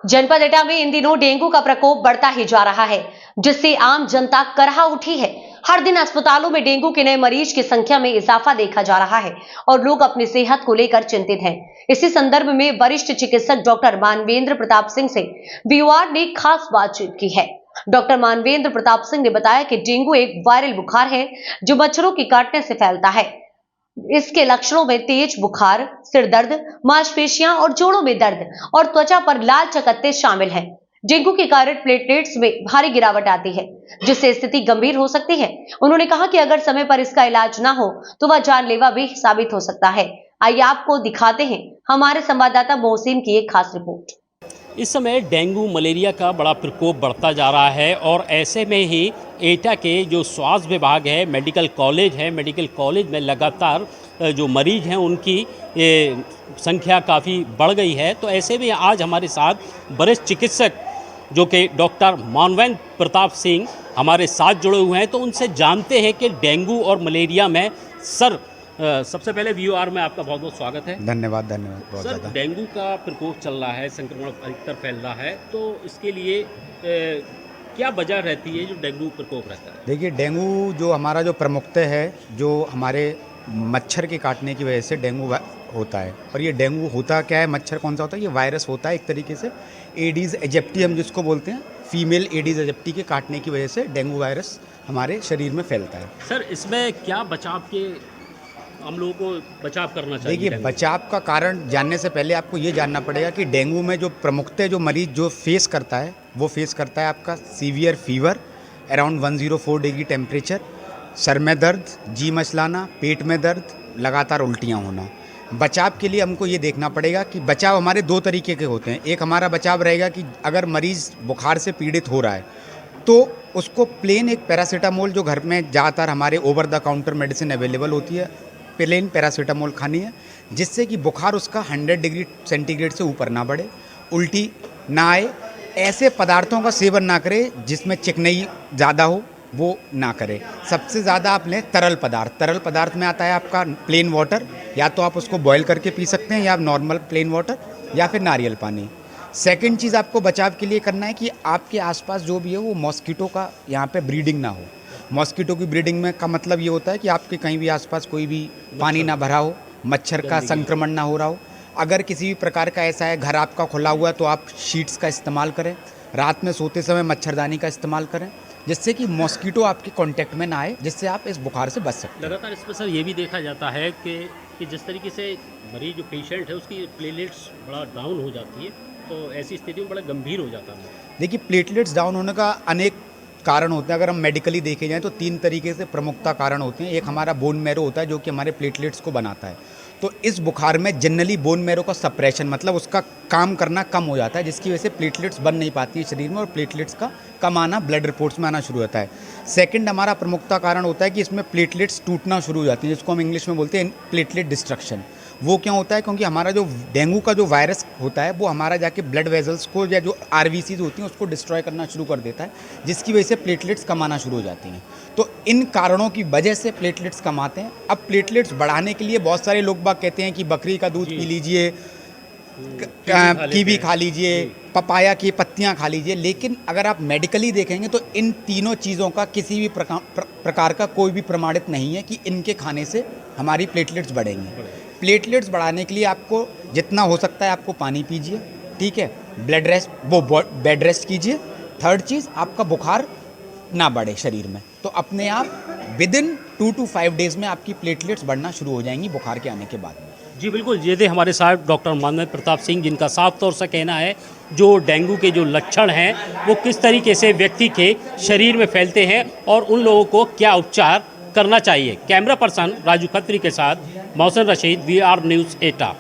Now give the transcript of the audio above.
जनपद एटा में इन दिनों डेंगू का प्रकोप बढ़ता ही जा रहा है, जिससे आम जनता करहा उठी है। हर दिन अस्पतालों में डेंगू के नए मरीज की संख्या में इजाफा देखा जा रहा है और लोग अपनी सेहत को लेकर चिंतित हैं। इसी संदर्भ में वरिष्ठ चिकित्सक डॉक्टर मानवेंद्र प्रताप सिंह से वीओआर ने खास बातचीत की है। डॉक्टर मानवेंद्र प्रताप सिंह ने बताया कि डेंगू एक वायरल बुखार है जो मच्छरों के काटने से फैलता है। इसके लक्षणों में तेज बुखार, सिर दर्द, मांसपेशियां और जोड़ों में दर्द और त्वचा पर लाल चकत्ते शामिल हैं। डेंगू के कारण प्लेटलेट्स में भारी गिरावट आती है, जिससे स्थिति गंभीर हो सकती है। उन्होंने कहा कि अगर समय पर इसका इलाज ना हो तो वह जानलेवा भी साबित हो सकता है। आइए आपको दिखाते हैं हमारे संवाददाता मोहसिन की एक खास रिपोर्ट। इस समय डेंगू मलेरिया का बड़ा प्रकोप बढ़ता जा रहा है और ऐसे में ही एटा के जो स्वास्थ्य विभाग है, मेडिकल कॉलेज में लगातार जो मरीज हैं उनकी संख्या काफ़ी बढ़ गई है। तो ऐसे में आज हमारे साथ वरिष्ठ चिकित्सक जो कि डॉक्टर मानवेंद्र प्रताप सिंह हमारे साथ जुड़े हुए हैं, तो उनसे जानते हैं कि डेंगू और मलेरिया में सबसे पहले वीओआर में आपका बहुत बहुत स्वागत है। धन्यवाद बहुत ज़्यादा। डेंगू का प्रकोप चल रहा है, संक्रमण अधिकतर फैल रहा है, तो इसके लिए क्या वजह रहती है जो डेंगू प्रकोप रहता है? देखिए, डेंगू जो हमारा जो प्रमुखतः है, जो हमारे मच्छर के काटने की वजह से डेंगू होता है। और ये डेंगू होता क्या है, मच्छर कौन सा होता है, ये वायरस होता है एक तरीके से। एडीज एजिप्टी हम जिसको बोलते हैं, फीमेल एडीज एजिप्टी के काटने की वजह से डेंगू वायरस हमारे शरीर में फैलता है। सर, इसमें क्या बचाव के हम लोगों को बचाव करना चाहिए? देखिए, बचाव का कारण जानने से पहले आपको ये जानना पड़ेगा कि डेंगू में जो प्रमुखतः जो मरीज जो फेस करता है, वो फेस करता है आपका severe fever, around 104 degree temperature, sir में दर्द, जी मचलाना, पेट में दर्द, लगातार उल्टियाँ होना। बचाव के लिए हमको ये देखना पड़ेगा कि बचाव हमारे दो तरीके के होते हैं। एक हमारा बचाव रहेगा कि अगर मरीज़ बुखार से पीड़ित हो रहा है तो उसको प्लेन एक पैरासीटामोल, जो घर में ज़्यादातर हमारे over the counter medicine available होती है, प्लेन पैरासीटामोल खानी है, जिससे कि बुखार उसका 100 डिग्री सेंटीग्रेड से ऊपर ना बढ़े, उल्टी ना आए। ऐसे पदार्थों का सेवन ना करे जिसमें चिकनाई ज़्यादा हो, वो ना करें। सबसे ज़्यादा आप लें तरल पदार्थ में आता है आपका प्लेन वाटर, या तो आप उसको बॉयल करके पी सकते हैं, या नॉर्मल प्लेन वाटर, या फिर नारियल पानी। सेकंड चीज़ आपको बचाव के लिए करना है कि आपके आसपास जो भी है वो मॉस्किटो का यहाँ पे ब्रीडिंग ना हो। मॉस्किटो की ब्रीडिंग में का मतलब ये होता है कि आपके कहीं भी आसपास कोई भी पानी ना भरा हो, मच्छर का संक्रमण ना हो रहा हो। अगर किसी भी प्रकार का ऐसा है, घर आपका खुला हुआ है, तो आप शीट्स का इस्तेमाल करें। रात में सोते समय मच्छरदानी का इस्तेमाल करें, जिससे कि मॉस्किटो आपके कांटेक्ट में ना आए, जिससे आप इस बुखार से बच सकते हैं। लगातार इसमें सर ये भी देखा जाता है कि जिस तरीके से मरीज जो पेशेंट है उसकी प्लेटलेट्स बड़ा डाउन हो जाती है, तो ऐसी स्थिति में बड़ा गंभीर हो जाता है। देखिए, प्लेटलेट्स डाउन होने का अनेक कारण होते हैं। अगर हम मेडिकली देखे जाएँ तो 3 तरीके से प्रमुखता कारण होते हैं। एक हमारा बोन मैरो होता है, जो कि हमारे प्लेटलेट्स को बनाता है। तो इस बुखार में जनरली बोन मैरो का सप्रेशन, मतलब उसका काम करना कम हो जाता है, जिसकी वजह से प्लेटलेट्स बन नहीं पाती है शरीर में, और प्लेटलेट्स का कम आना ब्लड रिपोर्ट्स में आना शुरू होता है। सेकंड हमारा प्रमुखता कारण होता है कि इसमें प्लेटलेट्स टूटना शुरू हो जाती है, जिसको हम इंग्लिश में बोलते हैं प्लेटलेट डिस्ट्रक्शन। वो क्यों होता है? क्योंकि हमारा जो डेंगू का जो वायरस होता है वो हमारा जाके ब्लड वेजल्स को, या जो आरबीसीज होती हैं, उसको डिस्ट्रॉय करना शुरू कर देता है, जिसकी वजह से प्लेटलेट्स कम आना शुरू हो जाती हैं। तो इन कारणों की वजह से प्लेटलेट्स कम आते हैं। अब प्लेटलेट्स बढ़ाने के लिए बहुत सारे लोग बाग कहते हैं कि बकरी का दूध पी लीजिए, कीवी खा लीजिए, पपाया की पत्तियां खा लीजिए, लेकिन अगर आप मेडिकली देखेंगे तो इन तीनों चीज़ों का किसी भी प्रकार का कोई भी प्रमाणित नहीं है कि इनके खाने से हमारी प्लेटलेट्स बढ़ेंगे। प्लेटलेट्स बढ़ाने के लिए आपको जितना हो सकता है आपको पानी पीजिए, ठीक है, बेड रेस्ट कीजिए। थर्ड चीज़, आपका बुखार ना बढ़े शरीर में, तो अपने आप विदिन 2 to 5 डेज़ में आपकी प्लेटलेट्स बढ़ना शुरू हो जाएंगी बुखार के आने के बाद में। जी बिल्कुल, ये थे हमारे साथ डॉक्टर मानवेंद्र प्रताप सिंह, जिनका साफ तौर से कहना है जो डेंगू के जो लक्षण हैं वो किस तरीके से व्यक्ति के शरीर में फैलते हैं और उन लोगों को क्या उपचार करना चाहिए। कैमरा पर्सन राजू खत्री के साथ मोहसिन रशीद, वीआर न्यूज़ एटा।